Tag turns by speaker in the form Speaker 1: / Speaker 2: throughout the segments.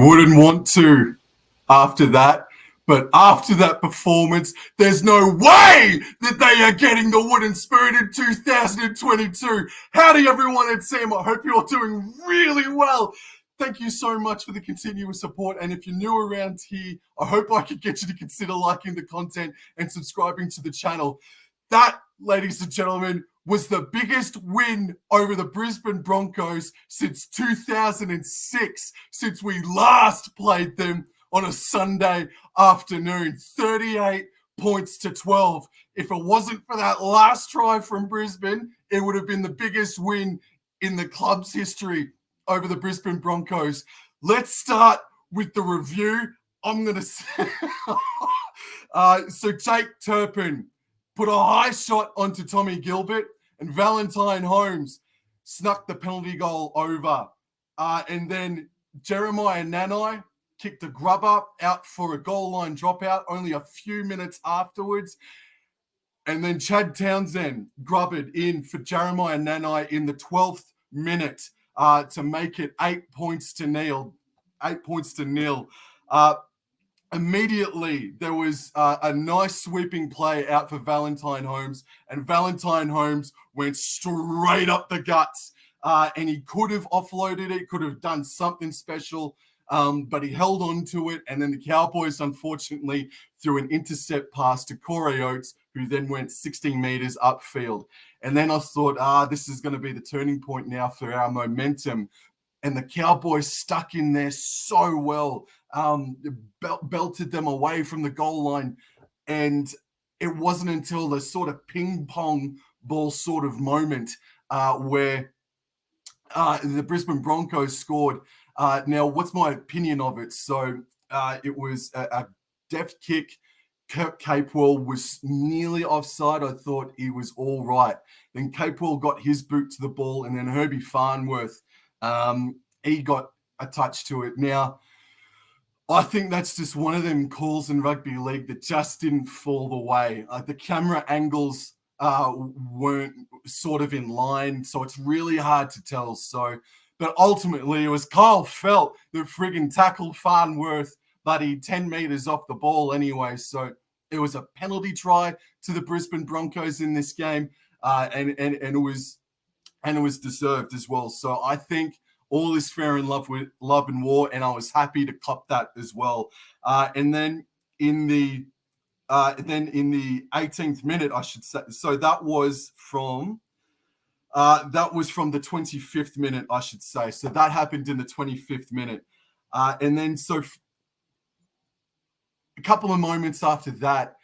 Speaker 1: wouldn't want to after that. But after that performance, there's no way that they are getting the wooden spoon in 2022. Howdy, everyone. It's Sam. I hope you're doing really well. Thank you so much for the continuous support. And if you're new around here, I hope I can get you to consider liking the content and subscribing to the channel. That, ladies and gentlemen, was the biggest win over the Brisbane Broncos since 2006, since we last played them on a Sunday afternoon. 38 points to 12. If it wasn't for that last try from Brisbane, it would have been the biggest win in the club's history over the Brisbane Broncos. Let's start with the review. I'm going to say, so Jake Turpin put a high shot onto Tommy Gilbert, and Valentine Holmes snuck the penalty goal over. And then Jeremiah Nanai kicked a grubber out for a goal line dropout only a few minutes afterwards. And then Chad Townsend grubbered in for Jeremiah Nanai in the 12th minute to make it 8 points to nil. Immediately, there was a nice sweeping play out for Valentine Holmes, and Valentine Holmes went straight up the guts, and he could have offloaded it, could have done something special, but he held on to it, and then the Cowboys, unfortunately, threw an intercept pass to Corey Oates, who then went 16 meters upfield. And then I thought, this is going to be the turning point now for our momentum. And the Cowboys stuck in there so well, belted them away from the goal line. And it wasn't until the sort of ping pong ball sort of moment where the Brisbane Broncos scored. Now, what's my opinion of it? So it was a deft kick. Kirk Capewell was nearly offside. I thought he was all right. Then Capewell got his boot to the ball, and then Herbie Farnworth, he got a touch to it. Now, I think that's just one of them calls in rugby league that just didn't fall the way. The camera angles weren't sort of in line, so it's really hard to tell. But ultimately, it was Kyle Felt that friggin' tackled Farnworth, buddy, 10 meters off the ball anyway. So it was a penalty try to the Brisbane Broncos in this game, and it was deserved as well. So I think all is fair in love and war, and I was happy to cop that as well. And then in the 18th minute, I should say. So that was from the 25th minute, I should say. So that happened in the 25th minute, and then a couple of moments after that,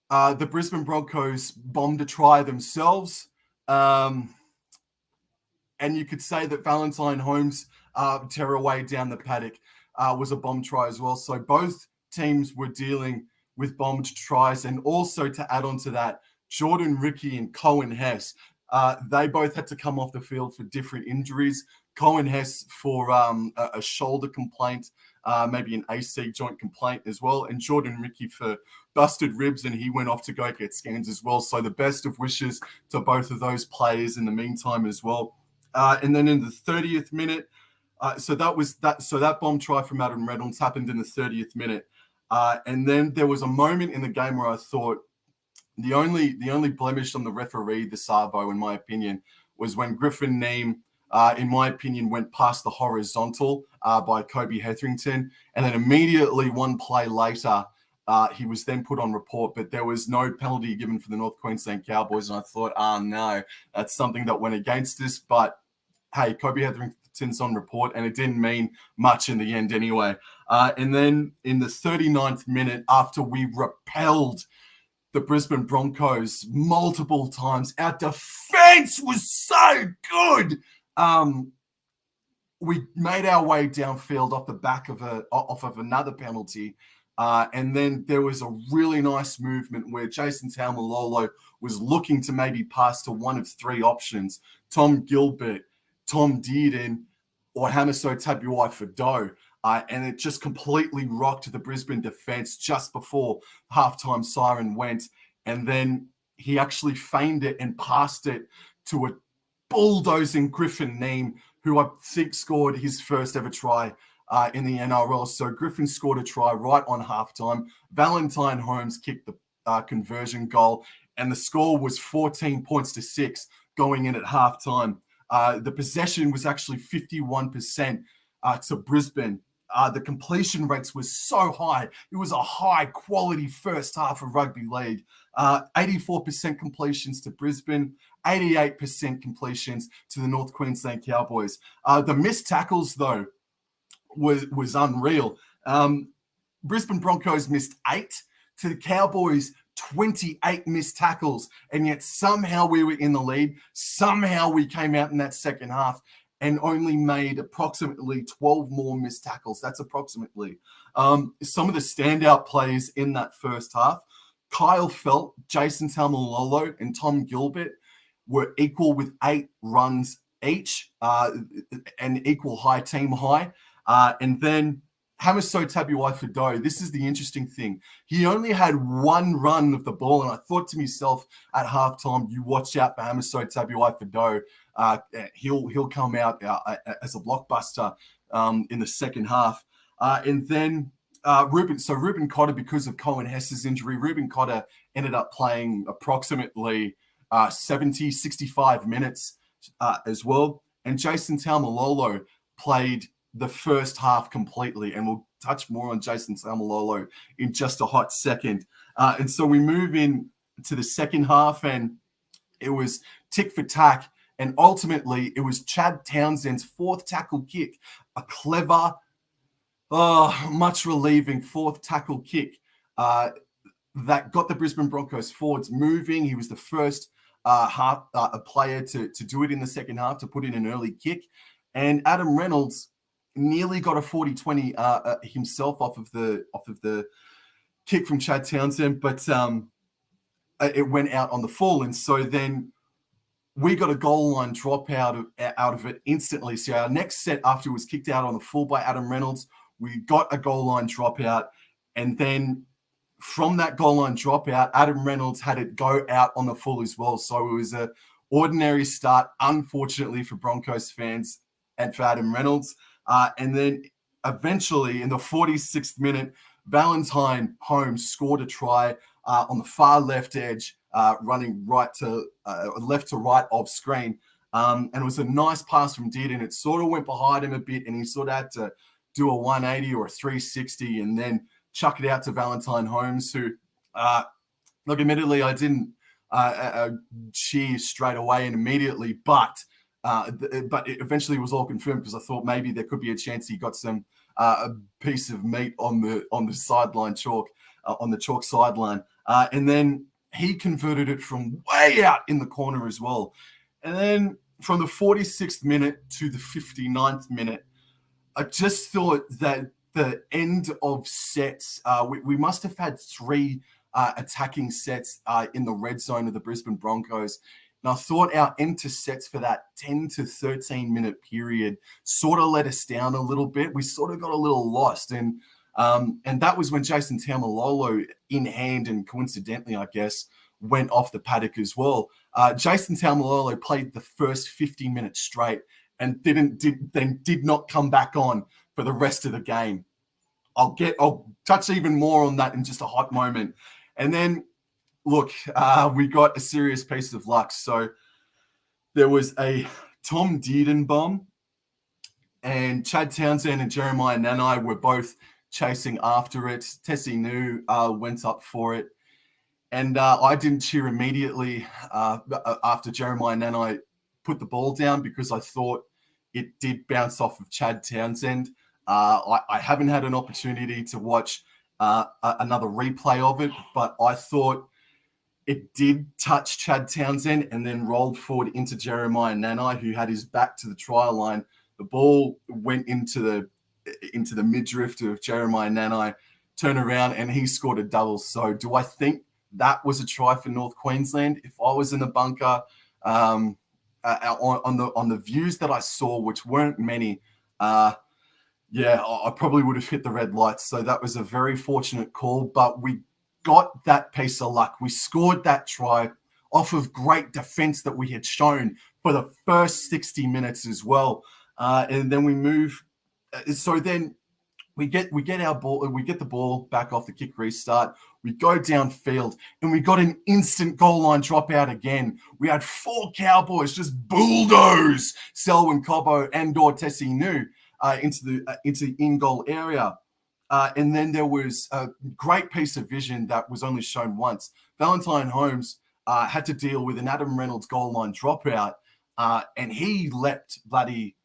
Speaker 1: the Brisbane Broncos bombed a try themselves. And you could say that Valentine Holmes' tearaway down the paddock was a bomb try as well. So both teams were dealing with bombed tries. And also to add on to that, Jordan Ricky and Cohen Hess, they both had to come off the field for different injuries. Cohen Hess for a shoulder complaint, maybe an AC joint complaint as well. And Jordan Ricky for busted ribs, and he went off to go get scans as well. So the best of wishes to both of those players in the meantime as well. And then in the 30th minute, so that bomb try from Adam Reynolds happened in the 30th minute. And then there was a moment in the game where I thought the only blemish on the referee, the Savo, in my opinion, was when Griffin Neame, in my opinion, went past the horizontal by Kobe Hetherington. And then immediately one play later, he was then put on report, but there was no penalty given for the North Queensland Cowboys. And I thought, no, that's something that went against us. But hey, Kobe Hetherington's on report, and it didn't mean much in the end anyway. And then in the 39th minute, after we repelled the Brisbane Broncos multiple times, our defense was so good. We made our way downfield off the back of another penalty. And then there was a really nice movement where Jason Taumalolo was looking to maybe pass to one of three options: Tom Gilbert, Tom Dearden, or Hamiso Tabuai-Fidow. And it just completely rocked the Brisbane defense just before halftime siren went. And then he actually feigned it and passed it to a bulldozing Griffin Neame, who I think scored his first ever try in the NRL. So Griffin scored a try right on halftime. Valentine Holmes kicked the conversion goal, and the score was 14 points to 6 going in at halftime. The possession was actually 51% to Brisbane. The completion rates was so high. It was a high quality first half of rugby league. 84% completions to Brisbane, 88% completions to the North Queensland Cowboys. The missed tackles, though, was unreal. Brisbane Broncos missed 8 to the Cowboys, 28 missed tackles, and yet somehow we were in the lead. Somehow we came out in that second half and only made approximately 12 more missed tackles. That's approximately. Some of the standout plays in that first half, Kyle Felt, Jason Taumalolo, and Tom Gilbert were equal with 8 runs each, and equal high team high. And then Hamiso Tabuai-Fidow, this is the interesting thing. He only had 1 run of the ball, and I thought to myself at halftime, you watch out for Hamiso Tabuai-Fidow. He'll come out as a blockbuster in the second half. And then Ruben Cotter, because of Cohen Hess's injury, Ruben Cotter ended up playing approximately 65 minutes as well. And Jason Taumalolo played the first half completely, and we'll touch more on Jason Taumalolo in just a hot second. And so we move in to the second half, and it was tick for tack, and ultimately it was Chad Townsend's 4th tackle kick, a clever, much relieving 4th tackle kick that got the Brisbane Broncos forwards moving. He was the first a player to do it in the second half, to put in an early kick, and Adam Reynolds nearly got a 40-20 himself off of the kick from Chad Townsend, but it went out on the full, and so then we got a goal line drop out of it instantly. So our next set after it was kicked out on the full by Adam Reynolds, we got a goal line dropout, and then from that goal line dropout, Adam Reynolds had it go out on the full as well. So it was an ordinary start, unfortunately for Broncos fans and for Adam Reynolds. And then eventually in the 46th minute, Valentine Holmes scored a try on the far left edge, running left to right off screen. And it was a nice pass from Dearden. It sort of went behind him a bit, and he sort of had to do a 180 or a 360 and then chuck it out to Valentine Holmes, who, look, admittedly, I didn't cheer straight away and immediately, but it eventually was all confirmed because I thought maybe there could be a chance he got some a piece of meat on the sideline chalk, on the chalk sideline, and then he converted it from way out in the corner as well. And then from the 46th minute to the 59th minute, I just thought that the end of sets, we must have had 3 attacking sets in the red zone of the Brisbane Broncos. And I thought our end to sets for that 10 to 13 minute period sort of let us down a little bit. We sort of got a little lost. And that was when Jason Taumalolo, in hand and coincidentally, I guess, went off the paddock as well. Jason Taumalolo played the first 50 minutes straight and did not come back on for the rest of the game. I'll touch even more on that in just a hot moment. And then, look, we got a serious piece of luck. So there was a Tom Dearden bomb, and Chad Townsend and Jeremiah Nanai were both chasing after it. Tessie New went up for it. And I didn't cheer immediately after Jeremiah Nanai put the ball down because I thought it did bounce off of Chad Townsend. I haven't had an opportunity to watch another replay of it, but I thought it did touch Chad Townsend and then rolled forward into Jeremiah Nanai, who had his back to the try line. The ball went into the midriff of Jeremiah Nanai, turned around, and he scored a double. So do I think that was a try for North Queensland? If I was in the bunker, on the views that I saw, which weren't many, yeah, I probably would have hit the red lights. So that was a very fortunate call, but we got that piece of luck. We scored that try off of great defense that we had shown for the first 60 minutes as well. And then we move. So then we get the ball back off the kick restart. We go downfield and we got an instant goal line dropout again. We had 4 Cowboys just bulldoze Selwyn Cobbo and or Tessie New into the in-goal area. And then there was a great piece of vision that was only shown once. Valentine Holmes had to deal with an Adam Reynolds goal line dropout, and he leapt bloody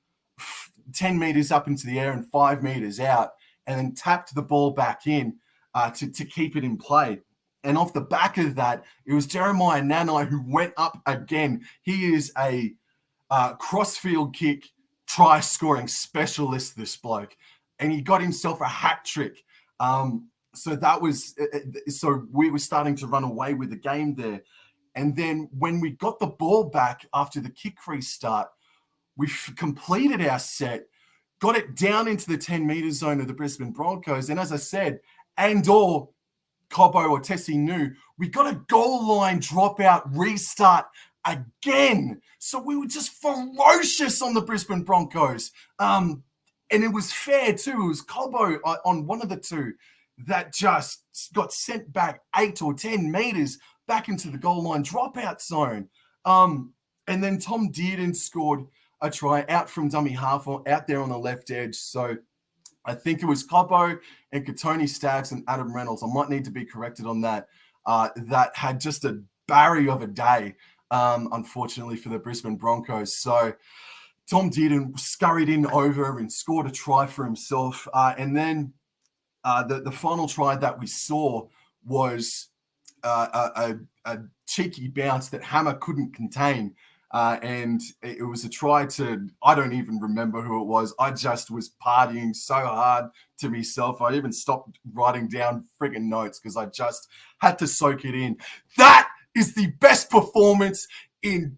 Speaker 1: 10 meters up into the air and 5 meters out, and then tapped the ball back in to keep it in play. And off the back of that, it was Jeremiah Nanai who went up again. He is a crossfield kick try-scoring specialist, this bloke. And he got himself a hat trick. So we were starting to run away with the game there. And then when we got the ball back after the kick restart, we completed our set, got it down into the 10-meter zone of the Brisbane Broncos. And as I said, and/or Cobbo or Tessie New, we got a goal line dropout restart again. So we were just ferocious on the Brisbane Broncos. And it was fair too. It was Cobbo on one of the two that just got sent back 8 or 10 meters back into the goal line dropout zone. And then Tom Dearden scored a try out from dummy half out there on the left edge. So I think it was Cobbo and Katoni Staggs and Adam Reynolds. I might need to be corrected on that. That had just a barrier of a day, unfortunately, for the Brisbane Broncos. So Tom Dearden scurried in over and scored a try for himself. And then the final try that we saw was a cheeky bounce that Hammer couldn't contain. And it was a try to, I don't even remember who it was. I just was partying so hard to myself. I even stopped writing down friggin' notes because I just had to soak it in. That is the best performance in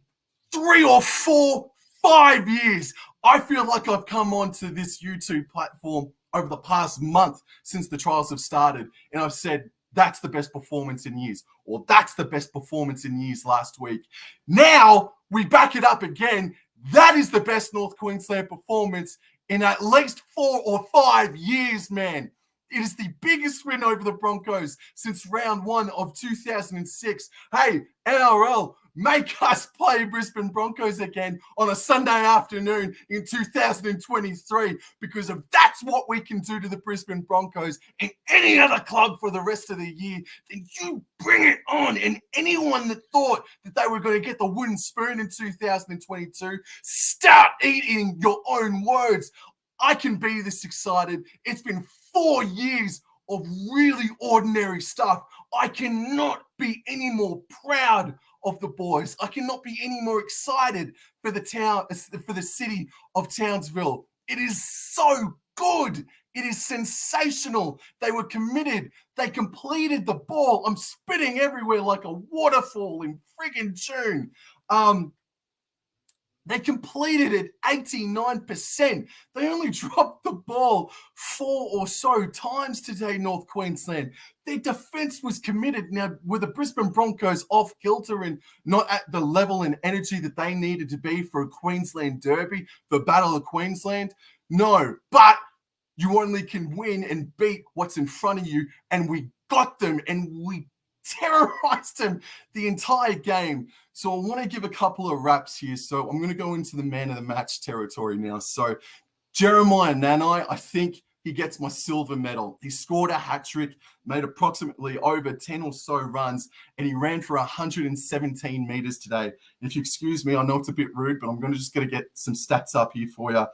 Speaker 1: 3 or 4, 5 years. I feel like I've come onto this YouTube platform over the past month since the trials have started, and I've said, that's the best performance in years, or that's the best performance in years last week. Now we back it up again. That is the best North Queensland performance in at least 4 or 5 years, man. It is the biggest win over the Broncos since round 1 of 2006. Hey, NRL, make us play Brisbane Broncos again on a Sunday afternoon in 2023, because if that's what we can do to the Brisbane Broncos and any other club for the rest of the year, then you bring it on. And anyone that thought that they were going to get the wooden spoon in 2022, start eating your own words. I can be this excited. It's been 4 years of really ordinary stuff. I cannot be any more proud of the boys. I cannot be any more excited for the city of Townsville. It is so good. It is sensational. They were committed. They completed the ball. I'm spitting everywhere like a waterfall in friggin' June. They completed it 89%. They only dropped the ball 4 or so times today, North Queensland. Their defense was committed. Now, were the Brisbane Broncos off kilter and not at the level and energy that they needed to be for a Queensland derby, the Battle of Queensland? No, but you only can win and beat what's in front of you, and we got them, and we terrorized him the entire game. So I want to give a couple of raps here. So I'm going to go into the man of the match territory now. So Jeremiah Nanai, I think he gets my silver medal. He scored a hat trick, made approximately over 10 or so runs, and he ran for 117 meters today. If you excuse me, I know it's a bit rude, but I'm just going to get some stats up here for you.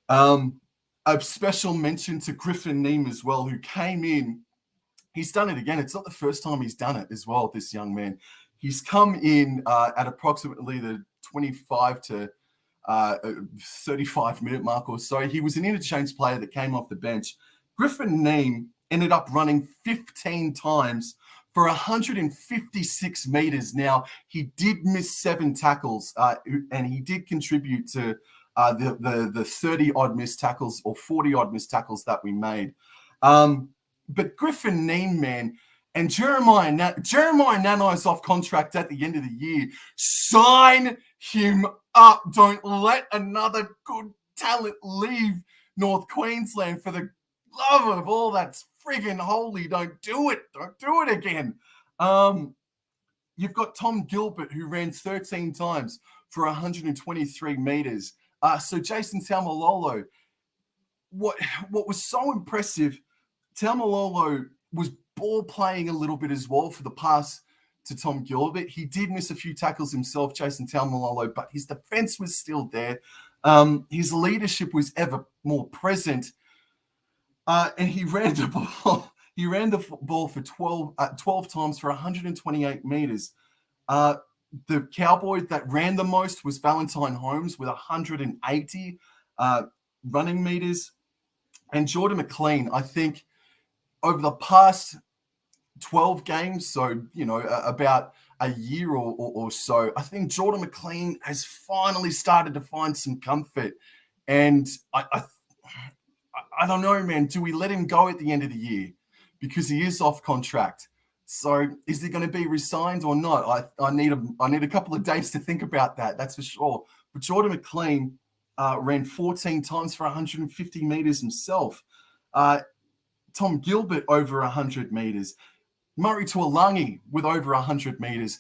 Speaker 1: A special mention to Griffin Neem as well, who came in. He's done it again. It's not the first time he's done it as well, this young man. He's come in at approximately the 25 to 35-minute mark or so. He was an interchange player that came off the bench. Griffin Neem ended up running 15 times for 156 meters. Now, he did miss 7 tackles, and he did contribute to the 30-odd missed tackles or 40-odd missed tackles that we made. But Griffin Neem, man, and Jeremiah Nanai is off contract at the end of the year. Sign him up. Don't let another good talent leave North Queensland for the love of all that's friggin' holy, don't do it. Don't do it again. You've got Tom Gilbert, who ran 13 times for 123 meters. So Jason Taumalolo, what was so impressive, Taumalolo was ball playing a little bit as well for the pass to Tom Gilbert. He did miss a few tackles himself, Jason Taumalolo, but his defense was still there. His leadership was ever more present. And he ran the ball. He ran the ball for 12 times for 128 meters. The Cowboy that ran the most was Valentine Holmes with 180 running meters. And Jordan McLean, I think, over the past 12 games, so, about a year or so, I think Jordan McLean has finally started to find some comfort. And I don't know, man. Do we let him go at the end of the year? Because he is off contract. So is he going to be re-signed or not? I need a couple of days to think about that. That's for sure. But Jordan McLean ran 14 times for 150 meters himself. Tom Gilbert over 100 meters. Murray Tuolangi with over 100 meters.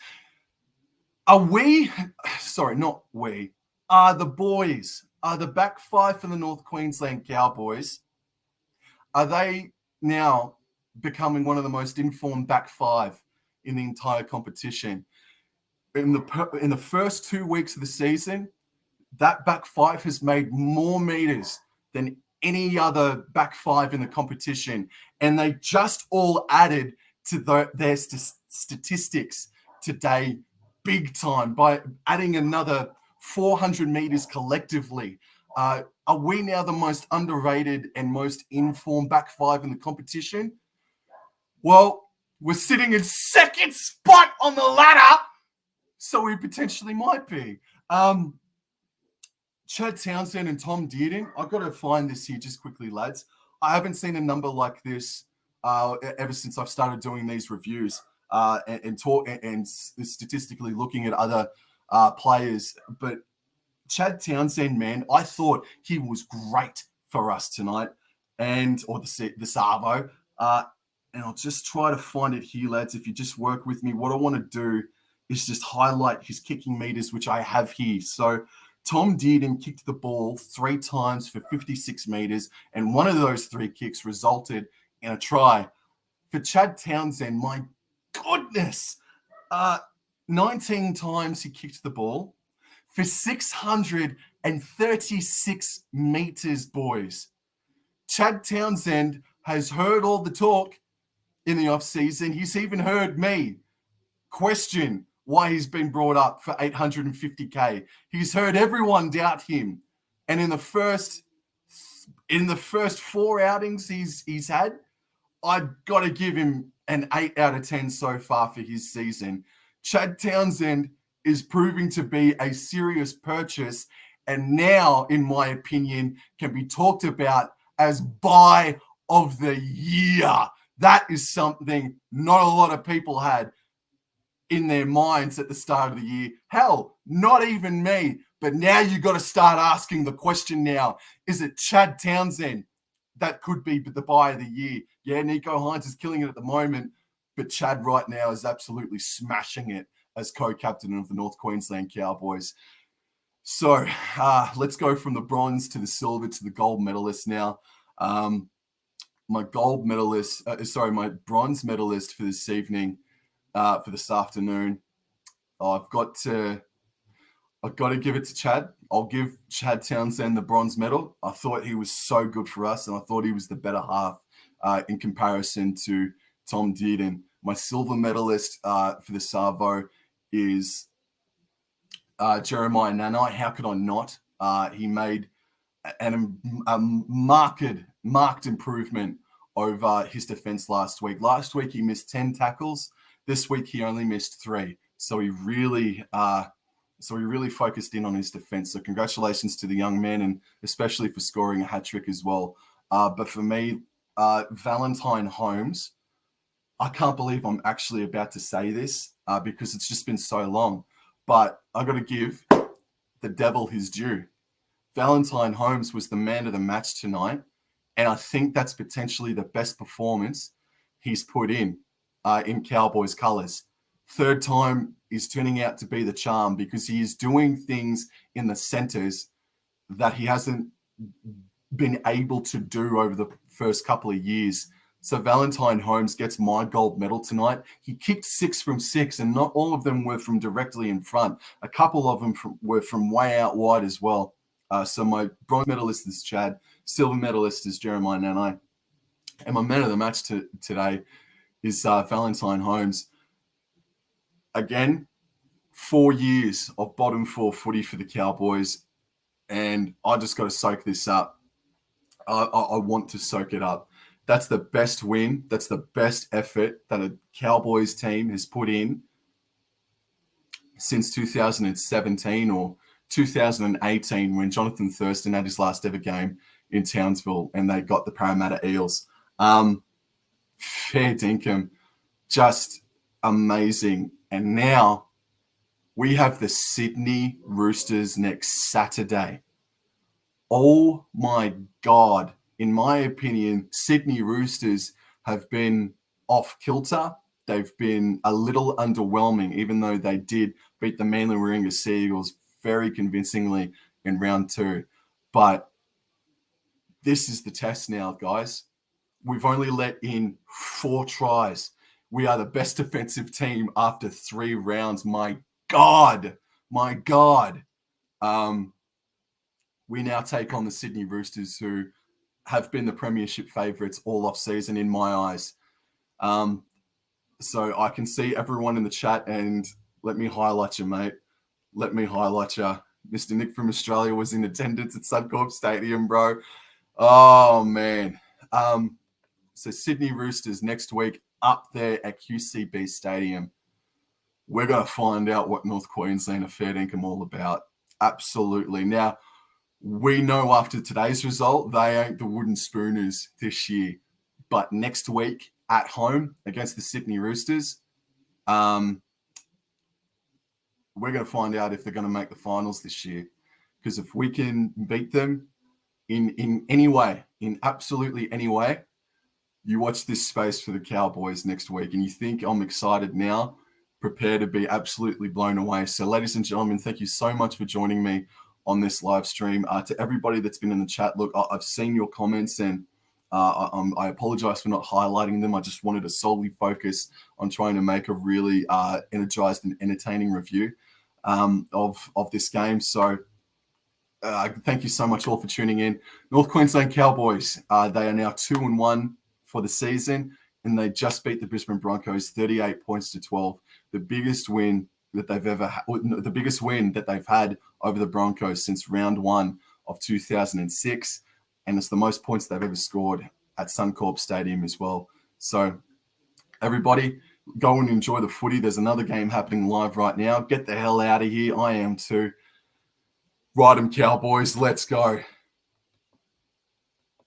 Speaker 1: The boys, the back five for the North Queensland Cowboys, are they now becoming one of the most informed back five in the entire competition? In the first 2 weeks of the season, that back five has made more meters than any other back five in the competition. And they just all added to their statistics today big time by adding another 400 meters collectively. Are we now the most underrated and most informed back five in the competition? Well, we're sitting in second spot on the ladder, so we potentially might be. Chad Townsend and Tom Dearden, I've got to find this here just quickly, lads. I haven't seen a number like this ever since I've started doing these reviews and statistically looking at other players. But Chad Townsend, man, I thought he was great for us tonight, or the Savo. And I'll just try to find it here, lads. If you just work with me, what I want to do is just highlight his kicking meters, which I have here. So Tom Dearden kicked the ball 3 times for 56 meters, and one of those 3 kicks resulted in a try. For Chad Townsend, my goodness, 19 times he kicked the ball for 636 meters, boys. Chad Townsend has heard all the talk in the offseason. He's even heard me question why he's been brought up for 850K. He's heard everyone doubt him. And in the first 4 outings he's had, I've got to give him an 8 out of 10 so far for his season. Chad Townsend is proving to be a serious purchase, and now, in my opinion, can be talked about as buy of the year. That is something not a lot of people had in their minds at the start of the year. Hell, not even me. But now you got to start asking the question now, is it Chad Townsend that could be the buy of the year? Yeah, Nico Hines is killing it at the moment, but Chad right now is absolutely smashing it as co-captain of the North Queensland Cowboys. So let's go from the bronze to the silver to the gold medalist now. My bronze medalist for this evening, for this afternoon, I've got to give it to Chad. I'll give Chad Townsend the bronze medal. I thought he was so good for us, and I thought he was the better half in comparison to Tom Dearden. My silver medalist for the Savo is Jeremiah Nanai. How could I not? He made a marked improvement over his defense last week. Last week he missed 10 tackles. This week he only missed 3. So he really focused in on his defense. So congratulations to the young man, and especially for scoring a hat trick as well. But for me, Valentine Holmes, I can't believe I'm actually about to say this because it's just been so long. But I got to give the devil his due. Valentine Holmes was the man of the match tonight, And I think that's potentially the best performance he's put in Cowboys colours. Third time is turning out to be the charm because he is doing things in the centres that he hasn't been able to do over the first couple of years. So Valentine Holmes gets my gold medal tonight. He kicked 6 from 6, and not all of them were from directly in front. A couple of them were from way out wide as well. So my bronze medalist is Chad. Silver medalist is Jeremiah Nanai. And my man of the match today is Valentine Holmes. Again, 4 years of bottom 4 footy for the Cowboys. And I just got to soak this up. I want to soak it up. That's the best win. That's the best effort that a Cowboys team has put in since 2017 or 2018 when Jonathan Thurston had his last ever game in Townsville and they got the Parramatta Eels. Fair dinkum. Just amazing. And now we have the Sydney Roosters next Saturday. Oh my God. In my opinion, Sydney Roosters have been off kilter. They've been a little underwhelming, even though they did beat the Manly Warringah Sea Eagles very convincingly in round 2. But this is the test now, guys. We've only let in 4 tries. We are the best defensive team after 3 rounds. My God. My God. We now take on the Sydney Roosters, who have been the premiership favourites all off season in my eyes. So I can see everyone in the chat, and let me highlight you, mate. Let me highlight you. Mr. Nick from Australia was in attendance at Suncorp Stadium, bro. Oh, man. So Sydney Roosters next week up there at QCB Stadium. We're going to find out what North Queensland are fair dinkum all about. Absolutely. Now, we know after today's result, they ain't the wooden spooners this year. But next week at home against the Sydney Roosters, we're going to find out if they're going to make the finals this year. Because if we can beat them in any way, in absolutely any way, you watch this space for the Cowboys next week and you think I'm excited now, prepare to be absolutely blown away. So ladies and gentlemen, thank you so much for joining me on this live stream. To everybody that's been in the chat, look, I've seen your comments and I apologize for not highlighting them. I just wanted to solely focus on trying to make a really energized and entertaining review of this game. So thank you so much all for tuning in. North Queensland Cowboys, they are now 2-1 for the season, and they just beat the Brisbane Broncos 38 points to 12. The biggest win that they've ever had, the biggest win that they've had over the Broncos since round 1 of 2006. And it's the most points they've ever scored at Suncorp Stadium as well. So everybody, go and enjoy the footy. There's another game happening live right now. Get the hell out of here. I am too. Ride 'em, Cowboys. Let's go.